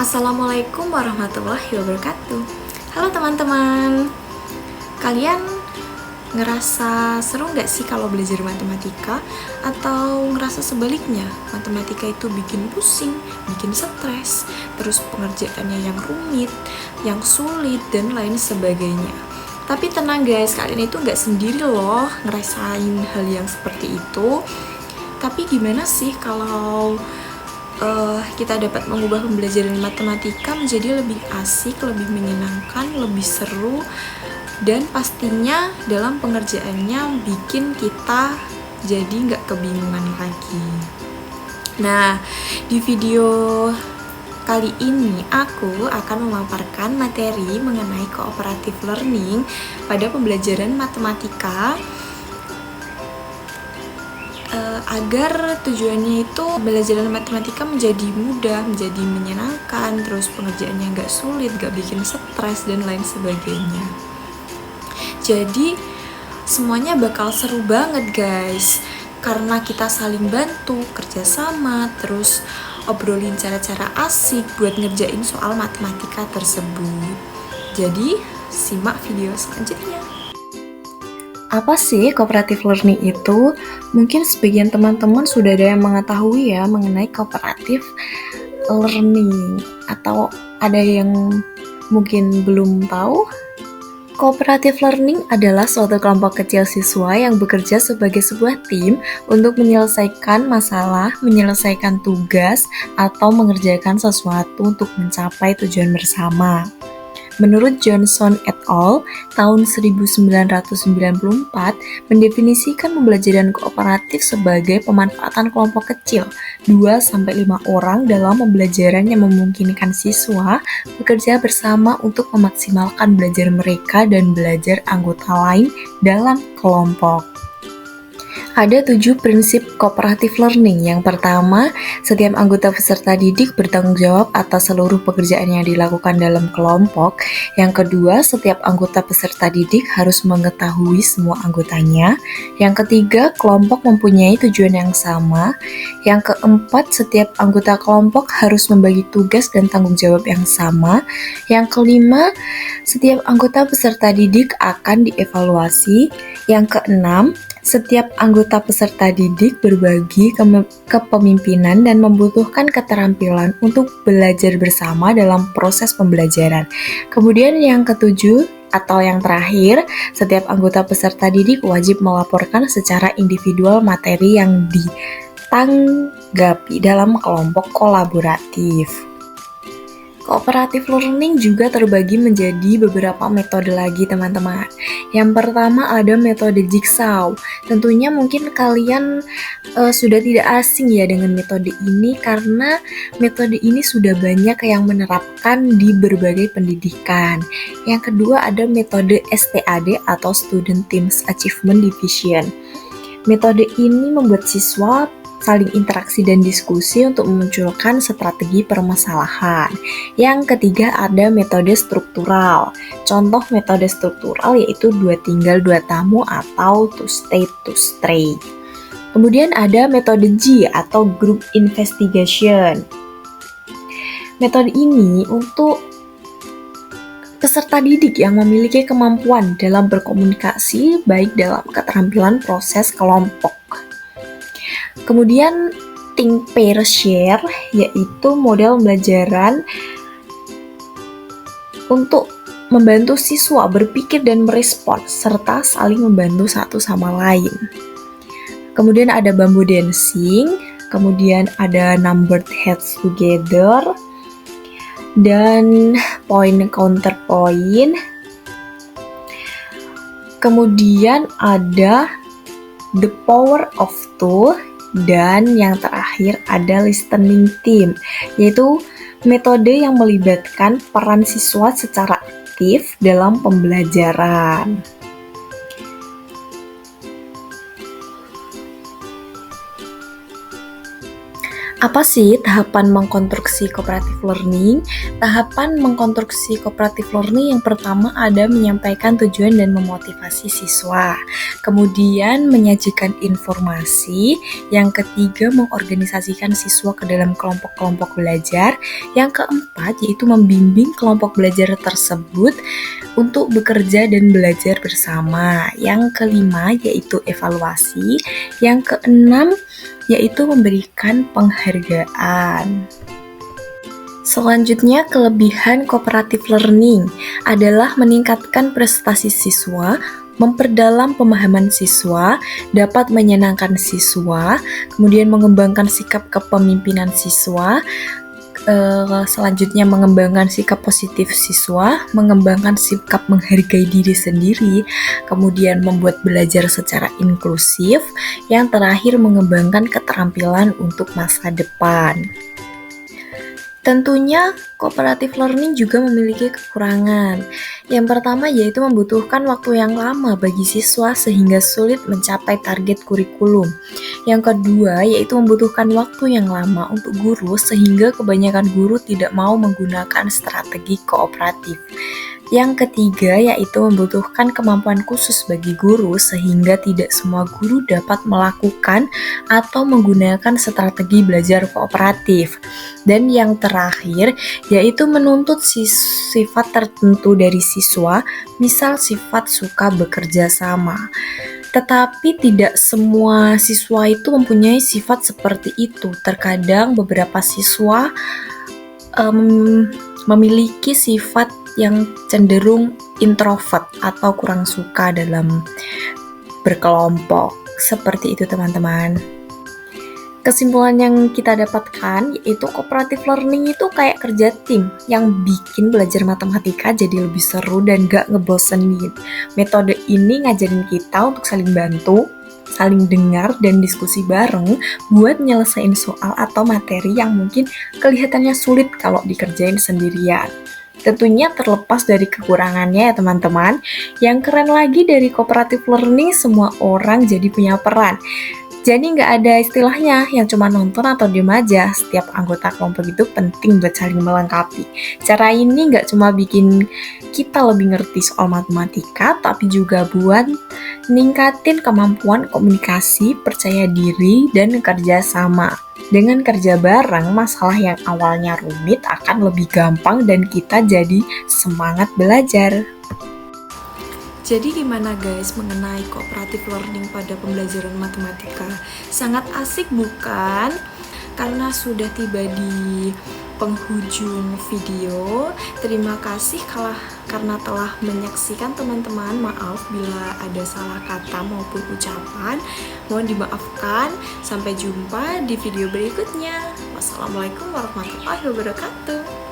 Assalamualaikum warahmatullahi wabarakatuh. Halo teman-teman, kalian ngerasa seru nggak sih kalau belajar matematika? Atau ngerasa sebaliknya, matematika itu bikin pusing, bikin stres, terus pengerjaannya yang rumit, yang sulit, dan lain sebagainya. Tapi tenang guys, kalian itu nggak sendiri loh ngerasain hal yang seperti itu. Tapi gimana sih kalau kita dapat mengubah pembelajaran matematika menjadi lebih asik, lebih menyenangkan, lebih seru, dan pastinya dalam pengerjaannya bikin kita jadi nggak kebingungan lagi. Nah, di video kali ini aku akan memaparkan materi mengenai cooperative learning pada pembelajaran matematika agar tujuannya itu pembelajaran matematika menjadi mudah, menjadi menyenangkan, terus pengerjaannya nggak sulit, nggak bikin stres, dan lain sebagainya. Jadi semuanya bakal seru banget guys, karena kita saling bantu, kerjasama, terus obrolin cara-cara asik buat ngerjain soal matematika tersebut. Jadi simak video selanjutnya. Apa sih cooperative learning itu? Mungkin sebagian teman-teman sudah ada yang mengetahui ya mengenai cooperative learning, atau ada yang mungkin belum tahu. Cooperative learning adalah suatu kelompok kecil siswa yang bekerja sebagai sebuah tim untuk menyelesaikan masalah, menyelesaikan tugas, atau mengerjakan sesuatu untuk mencapai tujuan bersama. Menurut Johnson et al., tahun 1994 mendefinisikan pembelajaran kooperatif sebagai pemanfaatan kelompok kecil 2-5 orang dalam pembelajaran yang memungkinkan siswa bekerja bersama untuk memaksimalkan belajar mereka dan belajar anggota lain dalam kelompok. Ada 7 prinsip cooperative learning. Yang pertama, setiap anggota peserta didik bertanggung jawab atas seluruh pekerjaan yang dilakukan dalam kelompok. Yang kedua, setiap anggota peserta didik harus mengetahui semua anggotanya. Yang ketiga, kelompok mempunyai tujuan yang sama. Yang keempat, setiap anggota kelompok harus membagi tugas dan tanggung jawab yang sama. Yang kelima, setiap anggota peserta didik akan dievaluasi. Yang keenam, setiap anggota peserta didik berbagi kepemimpinan dan membutuhkan keterampilan untuk belajar bersama dalam proses pembelajaran. Kemudian yang ketujuh atau yang terakhir, setiap anggota peserta didik wajib melaporkan secara individual materi yang ditanggapi dalam kelompok kolaboratif. Cooperative learning juga terbagi menjadi beberapa metode lagi teman-teman. Yang pertama ada metode jigsaw. Tentunya mungkin kalian sudah tidak asing ya dengan metode ini, karena metode ini sudah banyak yang menerapkan di berbagai pendidikan. Yang kedua ada metode STAD atau Student Teams Achievement Division. Metode ini membuat siswa saling interaksi dan diskusi untuk memunculkan strategi permasalahan. Yang ketiga ada metode struktural. Contoh metode struktural yaitu 2 tinggal 2 tamu atau to stay to stray. Kemudian ada metode G atau group investigation. Metode ini untuk peserta didik yang memiliki kemampuan dalam berkomunikasi baik dalam keterampilan proses kelompok. Kemudian think pair share yaitu model pembelajaran untuk membantu siswa berpikir dan merespon serta saling membantu satu sama lain. Kemudian ada bamboo dancing, kemudian ada numbered heads together, dan point counter point. Kemudian ada the power of two. Dan yang terakhir ada listening team, yaitu metode yang melibatkan peran siswa secara aktif dalam pembelajaran. Apa sih tahapan mengkonstruksi cooperative learning? Tahapan mengkonstruksi cooperative learning yang pertama ada menyampaikan tujuan dan memotivasi siswa. Kemudian menyajikan informasi. Yang ketiga mengorganisasikan siswa ke dalam kelompok-kelompok belajar. Yang keempat yaitu membimbing kelompok belajar tersebut untuk bekerja dan belajar bersama. Yang kelima yaitu evaluasi. Yang keenam yaitu memberikan penghargaan. Selanjutnya, kelebihan cooperative learning adalah meningkatkan prestasi siswa, memperdalam pemahaman siswa, dapat menyenangkan siswa, kemudian mengembangkan sikap kepemimpinan siswa, selanjutnya mengembangkan sikap positif siswa, mengembangkan sikap menghargai diri sendiri, kemudian membuat belajar secara inklusif, yang terakhir mengembangkan keterampilan untuk masa depan. Tentunya cooperative learning juga memiliki kekurangan. Yang pertama yaitu membutuhkan waktu yang lama bagi siswa sehingga sulit mencapai target kurikulum. Yang kedua yaitu membutuhkan waktu yang lama untuk guru sehingga kebanyakan guru tidak mau menggunakan strategi kooperatif. Yang ketiga yaitu membutuhkan kemampuan khusus bagi guru sehingga tidak semua guru dapat melakukan atau menggunakan strategi belajar kooperatif. Dan yang terakhir yaitu menuntut sifat tertentu dari siswa, misal sifat suka bekerja sama. Tetapi tidak semua siswa itu mempunyai sifat seperti itu. Terkadang beberapa siswa memiliki sifat yang cenderung introvert atau kurang suka dalam berkelompok. Seperti itu teman-teman. Kesimpulan yang kita dapatkan yaitu cooperative learning itu kayak kerja tim yang bikin belajar matematika jadi lebih seru dan gak ngebosenin. Metode ini ngajarin kita untuk saling bantu, saling dengar dan diskusi bareng buat nyelesain soal atau materi yang mungkin kelihatannya sulit kalau dikerjain sendirian. Tentunya terlepas dari kekurangannya ya teman-teman. Yang keren lagi dari cooperative learning, semua orang jadi punya peran. Jadi nggak ada istilahnya yang cuma nonton atau diem aja. Setiap anggota kelompok itu penting buat saling melengkapi. Cara ini nggak cuma bikin kita lebih ngerti soal matematika, tapi juga buat ningkatin kemampuan komunikasi, percaya diri, dan kerja sama. Dengan kerja bareng, masalah yang awalnya rumit akan lebih gampang dan kita jadi semangat belajar. Jadi gimana guys mengenai cooperative learning pada pembelajaran matematika? Sangat asik bukan? Karena sudah tiba di penghujung video. Terima kasih karena telah menyaksikan teman-teman. Maaf bila ada salah kata maupun ucapan. Mohon dimaafkan. Sampai jumpa di video berikutnya. Wassalamualaikum warahmatullahi wabarakatuh.